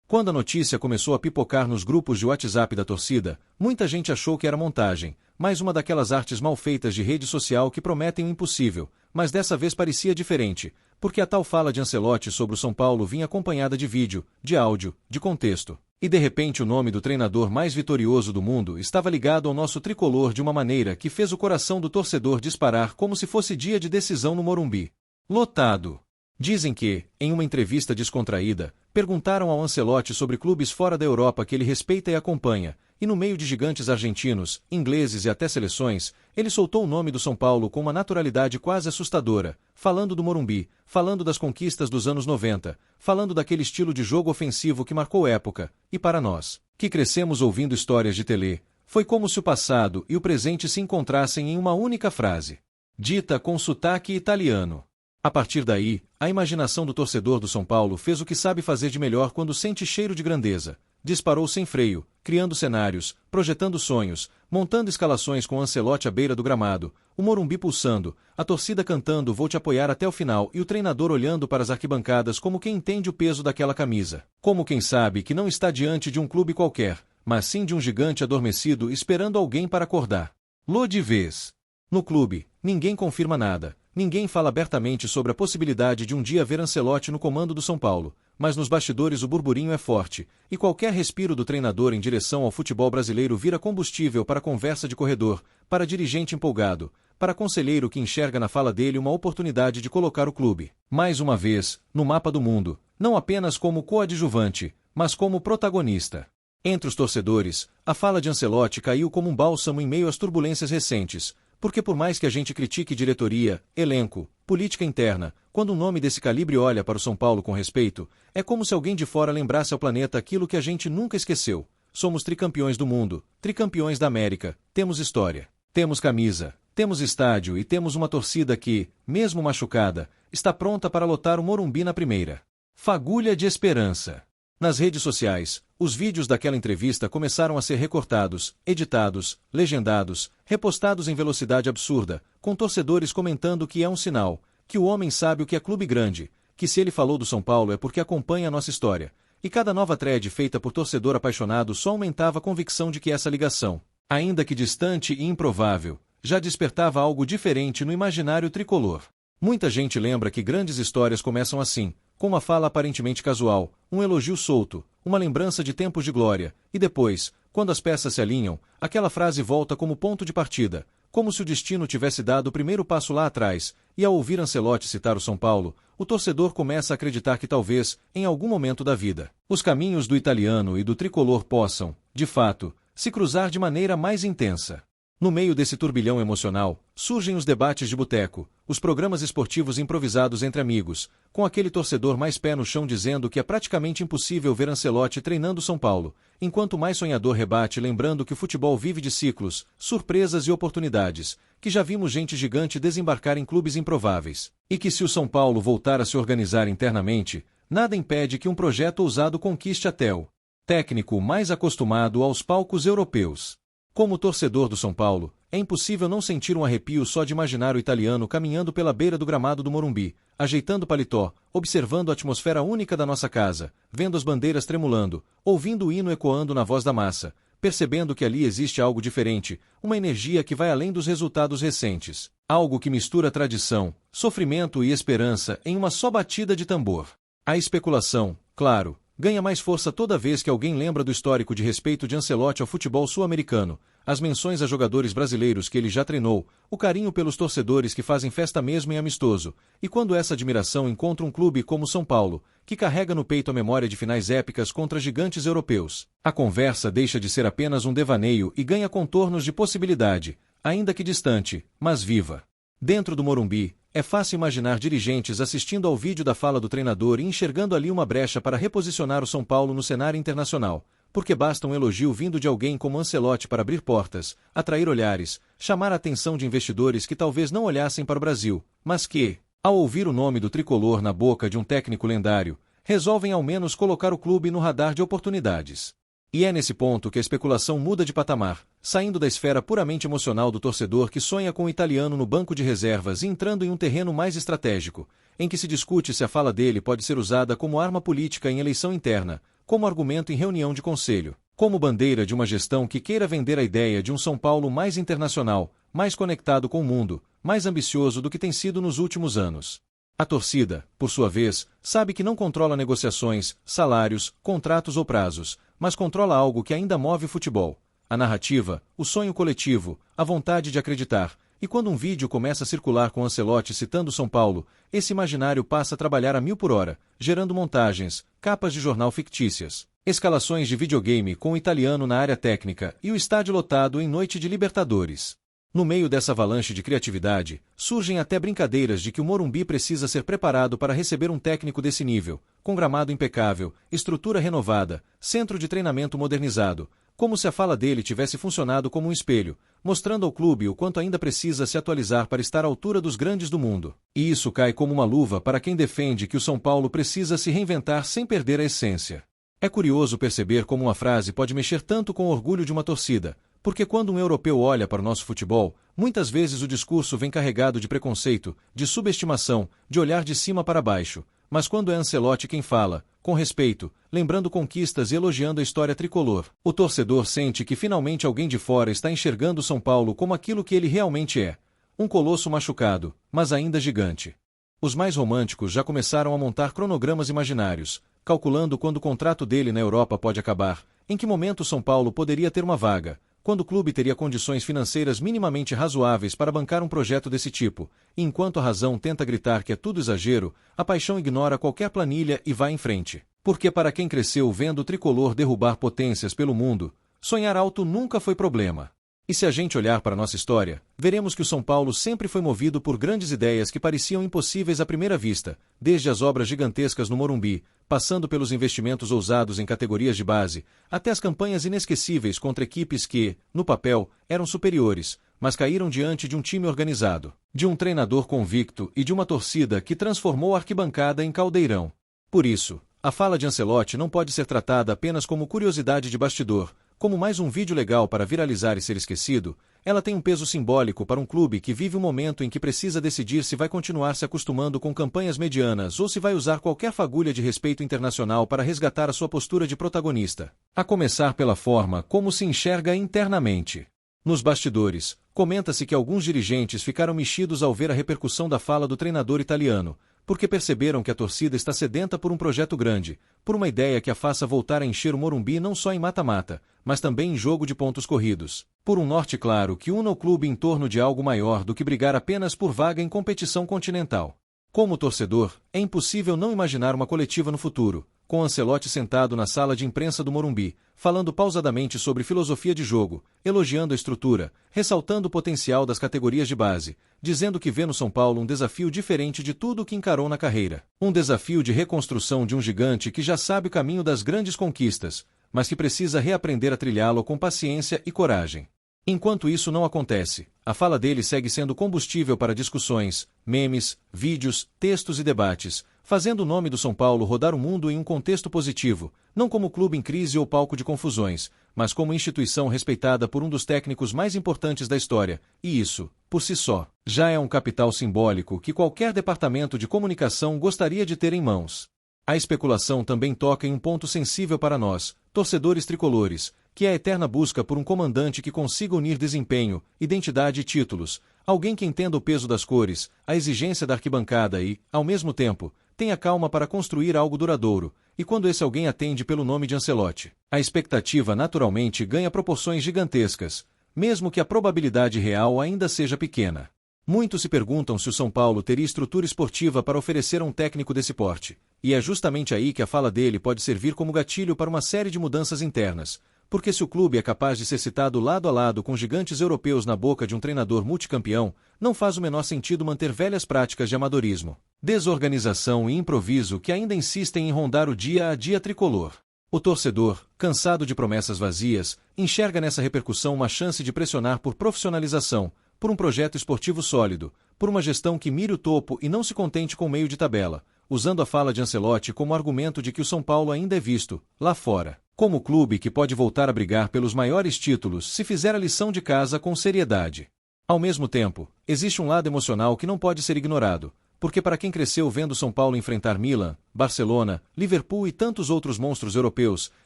Quando a notícia começou a pipocar nos grupos de WhatsApp da torcida, muita gente achou que era montagem, mais uma daquelas artes mal feitas de rede social que prometem o impossível, mas dessa vez parecia diferente, porque a tal fala de Ancelotti sobre o São Paulo vinha acompanhada de vídeo, de áudio, de contexto. E de repente o nome do treinador mais vitorioso do mundo estava ligado ao nosso tricolor de uma maneira que fez o coração do torcedor disparar como se fosse dia de decisão no Morumbi. Lotado. Dizem que, em uma entrevista descontraída, perguntaram ao Ancelotti sobre clubes fora da Europa que ele respeita e acompanha, e no meio de gigantes argentinos, ingleses e até seleções, ele soltou o nome do São Paulo com uma naturalidade quase assustadora, falando do Morumbi, falando das conquistas dos anos 90, falando daquele estilo de jogo ofensivo que marcou época, e para nós, que crescemos ouvindo histórias de Telê, foi como se o passado e o presente se encontrassem em uma única frase, dita com sotaque italiano. A partir daí, a imaginação do torcedor do São Paulo fez o que sabe fazer de melhor quando sente cheiro de grandeza. Disparou sem freio, criando cenários, projetando sonhos, montando escalações com Ancelotti à beira do gramado, o Morumbi pulsando, a torcida cantando "Vou te apoiar até o final" e o treinador olhando para as arquibancadas como quem entende o peso daquela camisa. Como quem sabe que não está diante de um clube qualquer, mas sim de um gigante adormecido esperando alguém para acordar. Lô de vez. No clube, ninguém confirma nada. Ninguém fala abertamente sobre a possibilidade de um dia ver Ancelotti no comando do São Paulo, mas nos bastidores o burburinho é forte, e qualquer respiro do treinador em direção ao futebol brasileiro vira combustível para conversa de corredor, para dirigente empolgado, para conselheiro que enxerga na fala dele uma oportunidade de colocar o clube, mais uma vez, no mapa do mundo, não apenas como coadjuvante, mas como protagonista. Entre os torcedores, a fala de Ancelotti caiu como um bálsamo em meio às turbulências recentes, porque por mais que a gente critique diretoria, elenco, política interna, quando um nome desse calibre olha para o São Paulo com respeito, é como se alguém de fora lembrasse ao planeta aquilo que a gente nunca esqueceu. Somos tricampeões do mundo, tricampeões da América, temos história, temos camisa, temos estádio e temos uma torcida que, mesmo machucada, está pronta para lotar o Morumbi na primeira fagulha de esperança. Nas redes sociais, os vídeos daquela entrevista começaram a ser recortados, editados, legendados, repostados em velocidade absurda, com torcedores comentando que é um sinal, que o homem sabe o que é clube grande, que se ele falou do São Paulo é porque acompanha a nossa história. E cada nova thread feita por torcedor apaixonado só aumentava a convicção de que essa ligação, ainda que distante e improvável, já despertava algo diferente no imaginário tricolor. Muita gente lembra que grandes histórias começam assim, com uma fala aparentemente casual, um elogio solto, uma lembrança de tempos de glória, e depois, quando as peças se alinham, aquela frase volta como ponto de partida, como se o destino tivesse dado o primeiro passo lá atrás, e ao ouvir Ancelotti citar o São Paulo, o torcedor começa a acreditar que talvez, em algum momento da vida, os caminhos do italiano e do tricolor possam, de fato, se cruzar de maneira mais intensa. No meio desse turbilhão emocional, surgem os debates de boteco, os programas esportivos improvisados entre amigos, com aquele torcedor mais pé no chão dizendo que é praticamente impossível ver Ancelotti treinando São Paulo, enquanto mais sonhador rebate lembrando que o futebol vive de ciclos, surpresas e oportunidades, que já vimos gente gigante desembarcar em clubes improváveis, e que se o São Paulo voltar a se organizar internamente, nada impede que um projeto ousado conquiste até o técnico mais acostumado aos palcos europeus. Como torcedor do São Paulo, é impossível não sentir um arrepio só de imaginar o italiano caminhando pela beira do gramado do Morumbi, ajeitando paletó, observando a atmosfera única da nossa casa, vendo as bandeiras tremulando, ouvindo o hino ecoando na voz da massa, percebendo que ali existe algo diferente, uma energia que vai além dos resultados recentes, algo que mistura tradição, sofrimento e esperança em uma só batida de tambor. A especulação, claro, ganha mais força toda vez que alguém lembra do histórico de respeito de Ancelotti ao futebol sul-americano, as menções a jogadores brasileiros que ele já treinou, o carinho pelos torcedores que fazem festa mesmo em amistoso, e quando essa admiração encontra um clube como São Paulo, que carrega no peito a memória de finais épicas contra gigantes europeus, a conversa deixa de ser apenas um devaneio e ganha contornos de possibilidade, ainda que distante, mas viva. Dentro do Morumbi, é fácil imaginar dirigentes assistindo ao vídeo da fala do treinador e enxergando ali uma brecha para reposicionar o São Paulo no cenário internacional, porque basta um elogio vindo de alguém como Ancelotti para abrir portas, atrair olhares, chamar a atenção de investidores que talvez não olhassem para o Brasil, mas que, ao ouvir o nome do tricolor na boca de um técnico lendário, resolvem ao menos colocar o clube no radar de oportunidades. E é nesse ponto que a especulação muda de patamar, saindo da esfera puramente emocional do torcedor que sonha com o italiano no banco de reservas e entrando em um terreno mais estratégico, em que se discute se a fala dele pode ser usada como arma política em eleição interna, como argumento em reunião de conselho, como bandeira de uma gestão que queira vender a ideia de um São Paulo mais internacional, mais conectado com o mundo, mais ambicioso do que tem sido nos últimos anos. A torcida, por sua vez, sabe que não controla negociações, salários, contratos ou prazos, mas controla algo que ainda move o futebol: a narrativa, o sonho coletivo, a vontade de acreditar. E quando um vídeo começa a circular com Ancelotti citando São Paulo, esse imaginário passa a trabalhar a 1000 por hora, gerando montagens, capas de jornal fictícias, escalações de videogame com o italiano na área técnica e o estádio lotado em noite de Libertadores. No meio dessa avalanche de criatividade, surgem até brincadeiras de que o Morumbi precisa ser preparado para receber um técnico desse nível, com gramado impecável, estrutura renovada, centro de treinamento modernizado, como se a fala dele tivesse funcionado como um espelho, mostrando ao clube o quanto ainda precisa se atualizar para estar à altura dos grandes do mundo. E isso cai como uma luva para quem defende que o São Paulo precisa se reinventar sem perder a essência. É curioso perceber como uma frase pode mexer tanto com o orgulho de uma torcida, porque quando um europeu olha para o nosso futebol, muitas vezes o discurso vem carregado de preconceito, de subestimação, de olhar de cima para baixo. Mas quando é Ancelotti quem fala, com respeito, lembrando conquistas e elogiando a história tricolor, o torcedor sente que finalmente alguém de fora está enxergando São Paulo como aquilo que ele realmente é: um colosso machucado, mas ainda gigante. Os mais românticos já começaram a montar cronogramas imaginários, calculando quando o contrato dele na Europa pode acabar, em que momento São Paulo poderia ter uma vaga, quando o clube teria condições financeiras minimamente razoáveis para bancar um projeto desse tipo, e enquanto a razão tenta gritar que é tudo exagero, a paixão ignora qualquer planilha e vai em frente. Porque para quem cresceu vendo o tricolor derrubar potências pelo mundo, sonhar alto nunca foi problema. E se a gente olhar para a nossa história, veremos que o São Paulo sempre foi movido por grandes ideias que pareciam impossíveis à primeira vista, desde as obras gigantescas no Morumbi, passando pelos investimentos ousados em categorias de base, até as campanhas inesquecíveis contra equipes que, no papel, eram superiores, mas caíram diante de um time organizado, de um treinador convicto e de uma torcida que transformou a arquibancada em caldeirão. Por isso, a fala de Ancelotti não pode ser tratada apenas como curiosidade de bastidor, como mais um vídeo legal para viralizar e ser esquecido. Ela tem um peso simbólico para um clube que vive um momento em que precisa decidir se vai continuar se acostumando com campanhas medianas ou se vai usar qualquer fagulha de respeito internacional para resgatar a sua postura de protagonista. A começar pela forma como se enxerga internamente. Nos bastidores, comenta-se que alguns dirigentes ficaram mexidos ao ver a repercussão da fala do treinador italiano, porque perceberam que a torcida está sedenta por um projeto grande, por uma ideia que a faça voltar a encher o Morumbi não só em mata-mata, mas também em jogo de pontos corridos, por um norte claro que una o clube em torno de algo maior do que brigar apenas por vaga em competição continental. Como torcedor, é impossível não imaginar uma coletiva no futuro, com Ancelotti sentado na sala de imprensa do Morumbi, falando pausadamente sobre filosofia de jogo, elogiando a estrutura, ressaltando o potencial das categorias de base, dizendo que vê no São Paulo um desafio diferente de tudo o que encarou na carreira. Um desafio de reconstrução de um gigante que já sabe o caminho das grandes conquistas, mas que precisa reaprender a trilhá-lo com paciência e coragem. Enquanto isso não acontece, a fala dele segue sendo combustível para discussões, memes, vídeos, textos e debates, fazendo o nome do São Paulo rodar o mundo em um contexto positivo, não como clube em crise ou palco de confusões, mas como instituição respeitada por um dos técnicos mais importantes da história, e isso, por si só, já é um capital simbólico que qualquer departamento de comunicação gostaria de ter em mãos. A especulação também toca em um ponto sensível para nós, torcedores tricolores, que é a eterna busca por um comandante que consiga unir desempenho, identidade e títulos, alguém que entenda o peso das cores, a exigência da arquibancada e, ao mesmo tempo, tenha calma para construir algo duradouro, e quando esse alguém atende pelo nome de Ancelotti, a expectativa naturalmente ganha proporções gigantescas, mesmo que a probabilidade real ainda seja pequena. Muitos se perguntam se o São Paulo teria estrutura esportiva para oferecer a um técnico desse porte, e é justamente aí que a fala dele pode servir como gatilho para uma série de mudanças internas, porque se o clube é capaz de ser citado lado a lado com gigantes europeus na boca de um treinador multicampeão, não faz o menor sentido manter velhas práticas de amadorismo, desorganização e improviso que ainda insistem em rondar o dia a dia tricolor. O torcedor, cansado de promessas vazias, enxerga nessa repercussão uma chance de pressionar por profissionalização, por um projeto esportivo sólido, por uma gestão que mire o topo e não se contente com o meio de tabela, usando a fala de Ancelotti como argumento de que o São Paulo ainda é visto, lá fora, como o clube que pode voltar a brigar pelos maiores títulos se fizer a lição de casa com seriedade. Ao mesmo tempo, existe um lado emocional que não pode ser ignorado, porque para quem cresceu vendo São Paulo enfrentar Milan, Barcelona, Liverpool e tantos outros monstros europeus,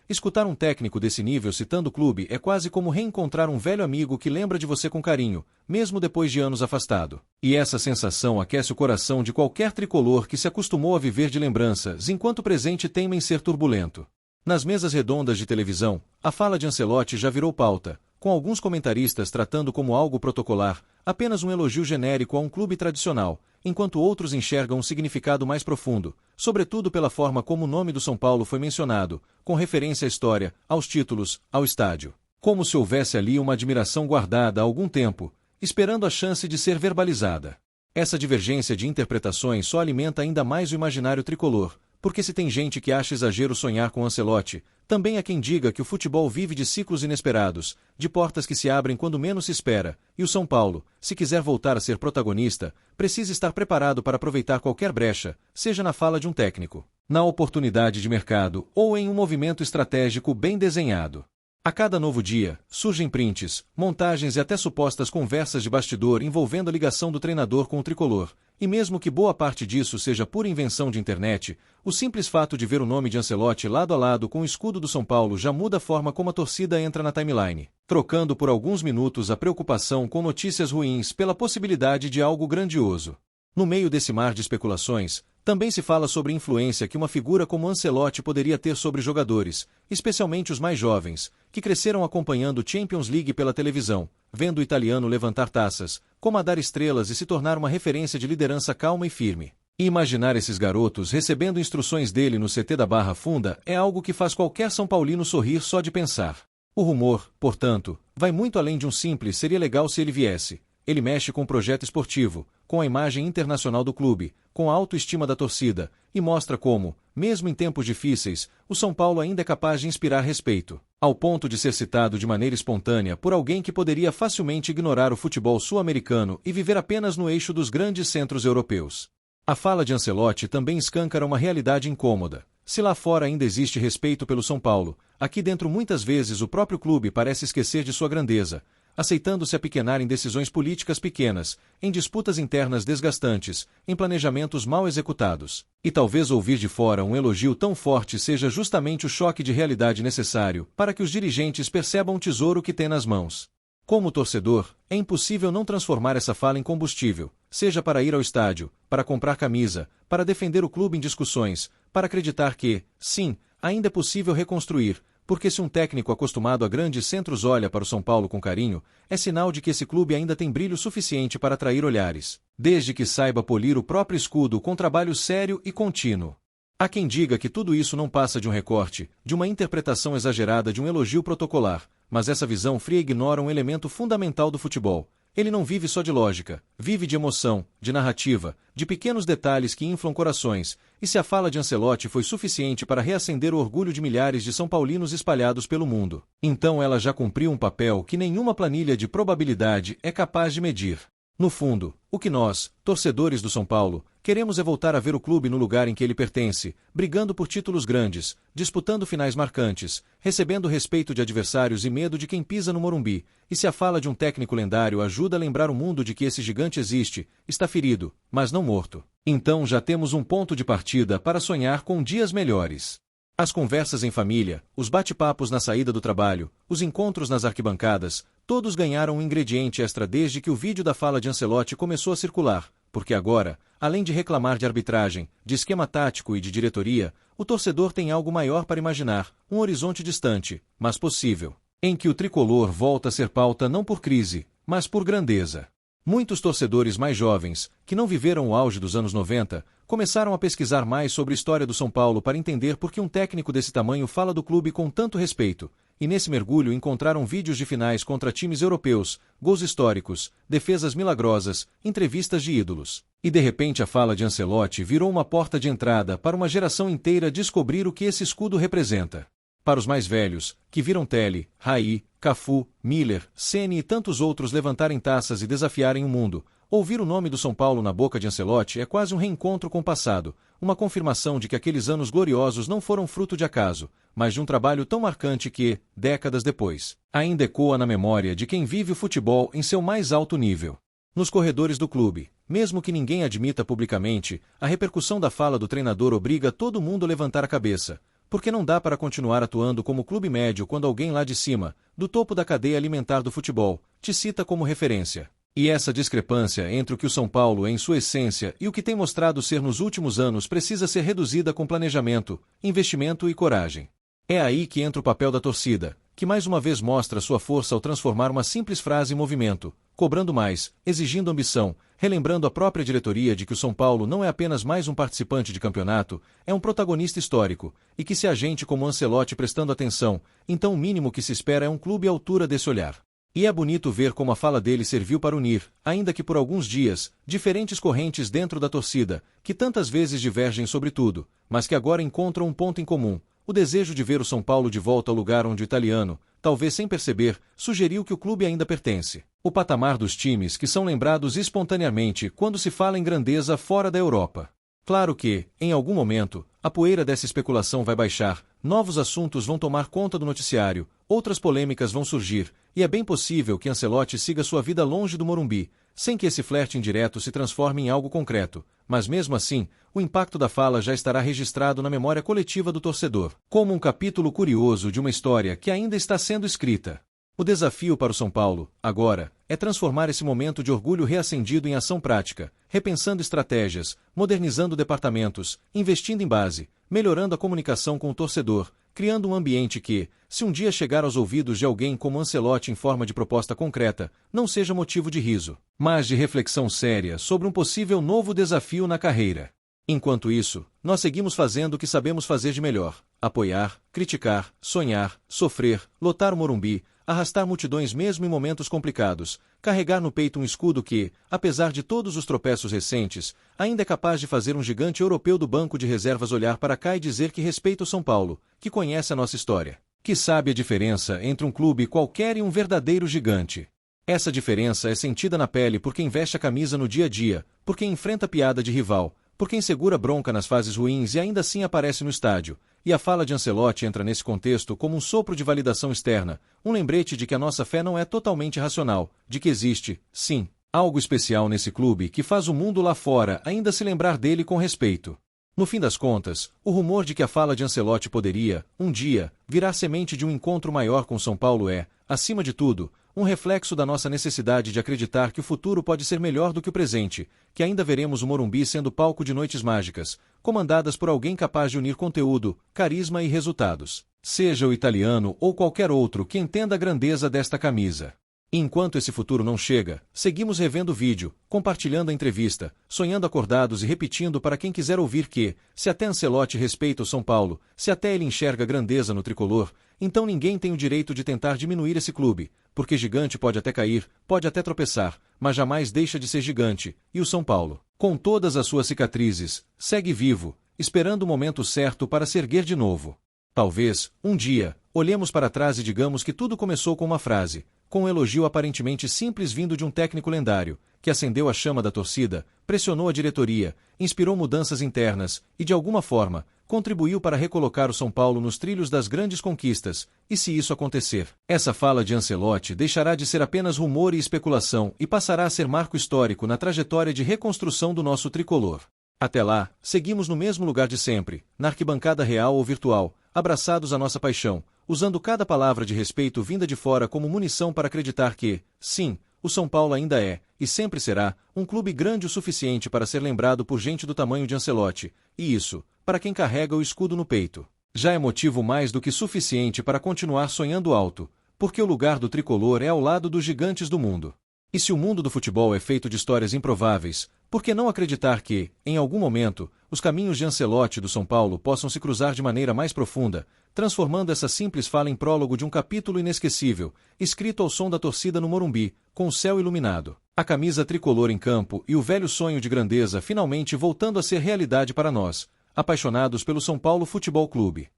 escutar um técnico desse nível citando o clube é quase como reencontrar um velho amigo que lembra de você com carinho, mesmo depois de anos afastado. E essa sensação aquece o coração de qualquer tricolor que se acostumou a viver de lembranças enquanto o presente teima em ser turbulento. Nas mesas redondas de televisão, a fala de Ancelotti já virou pauta, com alguns comentaristas tratando como algo protocolar, apenas um elogio genérico a um clube tradicional, enquanto outros enxergam um significado mais profundo, sobretudo pela forma como o nome do São Paulo foi mencionado, com referência à história, aos títulos, ao estádio. Como se houvesse ali uma admiração guardada há algum tempo, esperando a chance de ser verbalizada. Essa divergência de interpretações só alimenta ainda mais o imaginário tricolor, porque se tem gente que acha exagero sonhar com Ancelotti, também há quem diga que o futebol vive de ciclos inesperados, de portas que se abrem quando menos se espera, e o São Paulo, se quiser voltar a ser protagonista, precisa estar preparado para aproveitar qualquer brecha, seja na fala de um técnico, na oportunidade de mercado ou em um movimento estratégico bem desenhado. A cada novo dia, surgem prints, montagens e até supostas conversas de bastidor envolvendo a ligação do treinador com o tricolor, e mesmo que boa parte disso seja pura invenção de internet, o simples fato de ver o nome de Ancelotti lado a lado com o escudo do São Paulo já muda a forma como a torcida entra na timeline, trocando por alguns minutos a preocupação com notícias ruins pela possibilidade de algo grandioso. No meio desse mar de especulações, também se fala sobre a influência que uma figura como Ancelotti poderia ter sobre jogadores, especialmente os mais jovens, que cresceram acompanhando Champions League pela televisão, vendo o italiano levantar taças, comandar estrelas e se tornar uma referência de liderança calma e firme. E imaginar esses garotos recebendo instruções dele no CT da Barra Funda é algo que faz qualquer São Paulino sorrir só de pensar. O rumor, portanto, vai muito além de um simples "seria legal se ele viesse". Ele mexe com o projeto esportivo, com a imagem internacional do clube, com a autoestima da torcida, e mostra como, mesmo em tempos difíceis, o São Paulo ainda é capaz de inspirar respeito, ao ponto de ser citado de maneira espontânea por alguém que poderia facilmente ignorar o futebol sul-americano e viver apenas no eixo dos grandes centros europeus. A fala de Ancelotti também escancara uma realidade incômoda. Se lá fora ainda existe respeito pelo São Paulo, aqui dentro muitas vezes o próprio clube parece esquecer de sua grandeza, aceitando se apequenar em decisões políticas pequenas, em disputas internas desgastantes, em planejamentos mal executados. E talvez ouvir de fora um elogio tão forte seja justamente o choque de realidade necessário para que os dirigentes percebam o tesouro que têm nas mãos. Como torcedor, é impossível não transformar essa fala em combustível, seja para ir ao estádio, para comprar camisa, para defender o clube em discussões, para acreditar que, sim, ainda é possível reconstruir, porque se um técnico acostumado a grandes centros olha para o São Paulo com carinho, é sinal de que esse clube ainda tem brilho suficiente para atrair olhares, desde que saiba polir o próprio escudo com trabalho sério e contínuo. Há quem diga que tudo isso não passa de um recorte, de uma interpretação exagerada de um elogio protocolar, mas essa visão fria ignora um elemento fundamental do futebol. Ele não vive só de lógica, vive de emoção, de narrativa, de pequenos detalhes que inflam corações, e se a fala de Ancelotti foi suficiente para reacender o orgulho de milhares de São Paulinos espalhados pelo mundo, então ela já cumpriu um papel que nenhuma planilha de probabilidade é capaz de medir. No fundo, o que nós, torcedores do São Paulo, queremos é voltar a ver o clube no lugar em que ele pertence, brigando por títulos grandes, disputando finais marcantes, recebendo respeito de adversários e medo de quem pisa no Morumbi, e se a fala de um técnico lendário ajuda a lembrar o mundo de que esse gigante existe, está ferido, mas não morto, então já temos um ponto de partida para sonhar com dias melhores. As conversas em família, os bate-papos na saída do trabalho, os encontros nas arquibancadas, todos ganharam um ingrediente extra desde que o vídeo da fala de Ancelotti começou a circular, porque agora, além de reclamar de arbitragem, de esquema tático e de diretoria, o torcedor tem algo maior para imaginar, um horizonte distante, mas possível, em que o tricolor volta a ser pauta não por crise, mas por grandeza. Muitos torcedores mais jovens, que não viveram o auge dos anos 90, começaram a pesquisar mais sobre a história do São Paulo para entender por que um técnico desse tamanho fala do clube com tanto respeito, e nesse mergulho encontraram vídeos de finais contra times europeus, gols históricos, defesas milagrosas, entrevistas de ídolos. E de repente a fala de Ancelotti virou uma porta de entrada para uma geração inteira descobrir o que esse escudo representa. Para os mais velhos, que viram Tele, Raí, Cafu, Miller, Ceni e tantos outros levantarem taças e desafiarem o mundo, ouvir o nome do São Paulo na boca de Ancelotti é quase um reencontro com o passado, uma confirmação de que aqueles anos gloriosos não foram fruto de acaso, mas de um trabalho tão marcante que, décadas depois, ainda ecoa na memória de quem vive o futebol em seu mais alto nível. Nos corredores do clube, mesmo que ninguém admita publicamente, a repercussão da fala do treinador obriga todo mundo a levantar a cabeça, porque não dá para continuar atuando como clube médio quando alguém lá de cima, do topo da cadeia alimentar do futebol, te cita como referência. E essa discrepância entre o que o São Paulo é em sua essência e o que tem mostrado ser nos últimos anos precisa ser reduzida com planejamento, investimento e coragem. É aí que entra o papel da torcida, que mais uma vez mostra sua força ao transformar uma simples frase em movimento, cobrando mais, exigindo ambição, relembrando a própria diretoria de que o São Paulo não é apenas mais um participante de campeonato, é um protagonista histórico, e que se há gente como Ancelotti prestando atenção, então o mínimo que se espera é um clube à altura desse olhar. E é bonito ver como a fala dele serviu para unir, ainda que por alguns dias, diferentes correntes dentro da torcida, que tantas vezes divergem sobre tudo, mas que agora encontram um ponto em comum: o desejo de ver o São Paulo de volta ao lugar onde o italiano, talvez sem perceber, sugeriu que o clube ainda pertence. O patamar dos times que são lembrados espontaneamente quando se fala em grandeza fora da Europa. Claro que, em algum momento, a poeira dessa especulação vai baixar, novos assuntos vão tomar conta do noticiário, outras polêmicas vão surgir, e é bem possível que Ancelotti siga sua vida longe do Morumbi, sem que esse flerte indireto se transforme em algo concreto, mas mesmo assim, o impacto da fala já estará registrado na memória coletiva do torcedor, como um capítulo curioso de uma história que ainda está sendo escrita. O desafio para o São Paulo, agora, é transformar esse momento de orgulho reacendido em ação prática, repensando estratégias, modernizando departamentos, investindo em base, melhorando a comunicação com o torcedor, criando um ambiente que, se um dia chegar aos ouvidos de alguém como Ancelotti em forma de proposta concreta, não seja motivo de riso, mas de reflexão séria sobre um possível novo desafio na carreira. Enquanto isso, nós seguimos fazendo o que sabemos fazer de melhor: apoiar, criticar, sonhar, sofrer, lotar o Morumbi, arrastar multidões mesmo em momentos complicados, carregar no peito um escudo que, apesar de todos os tropeços recentes, ainda é capaz de fazer um gigante europeu do banco de reservas olhar para cá e dizer que respeita o São Paulo, que conhece a nossa história, que sabe a diferença entre um clube qualquer e um verdadeiro gigante. Essa diferença é sentida na pele por quem veste a camisa no dia a dia, por quem enfrenta piada de rival, por quem segura bronca nas fases ruins e ainda assim aparece no estádio. E a fala de Ancelotti entra nesse contexto como um sopro de validação externa, um lembrete de que a nossa fé não é totalmente racional, de que existe, sim, algo especial nesse clube que faz o mundo lá fora ainda se lembrar dele com respeito. No fim das contas, o rumor de que a fala de Ancelotti poderia, um dia, virar semente de um encontro maior com São Paulo é, acima de tudo, um reflexo da nossa necessidade de acreditar que o futuro pode ser melhor do que o presente, que ainda veremos o Morumbi sendo palco de noites mágicas, comandadas por alguém capaz de unir conteúdo, carisma e resultados, seja o italiano ou qualquer outro que entenda a grandeza desta camisa. E enquanto esse futuro não chega, seguimos revendo o vídeo, compartilhando a entrevista, sonhando acordados e repetindo para quem quiser ouvir que, se até Ancelotti respeita o São Paulo, se até ele enxerga grandeza no tricolor, então ninguém tem o direito de tentar diminuir esse clube, porque gigante pode até cair, pode até tropeçar, mas jamais deixa de ser gigante, e o São Paulo, com todas as suas cicatrizes, segue vivo, esperando o momento certo para se erguer de novo. Talvez, um dia, olhemos para trás e digamos que tudo começou com uma frase, com um elogio aparentemente simples vindo de um técnico lendário, que acendeu a chama da torcida, pressionou a diretoria, inspirou mudanças internas e, de alguma forma, contribuiu para recolocar o São Paulo nos trilhos das grandes conquistas. E se isso acontecer, essa fala de Ancelotti deixará de ser apenas rumor e especulação e passará a ser marco histórico na trajetória de reconstrução do nosso tricolor. Até lá, seguimos no mesmo lugar de sempre, na arquibancada real ou virtual, abraçados à nossa paixão, usando cada palavra de respeito vinda de fora como munição para acreditar que, sim, o São Paulo ainda é, e sempre será, um clube grande o suficiente para ser lembrado por gente do tamanho de Ancelotti, e isso, para quem carrega o escudo no peito, já é motivo mais do que suficiente para continuar sonhando alto, porque o lugar do tricolor é ao lado dos gigantes do mundo. E se o mundo do futebol é feito de histórias improváveis, por que não acreditar que, em algum momento, os caminhos de Ancelotti e do São Paulo possam se cruzar de maneira mais profunda, transformando essa simples fala em prólogo de um capítulo inesquecível, escrito ao som da torcida no Morumbi, com o céu iluminado, a camisa tricolor em campo e o velho sonho de grandeza finalmente voltando a ser realidade para nós, apaixonados pelo São Paulo Futebol Clube.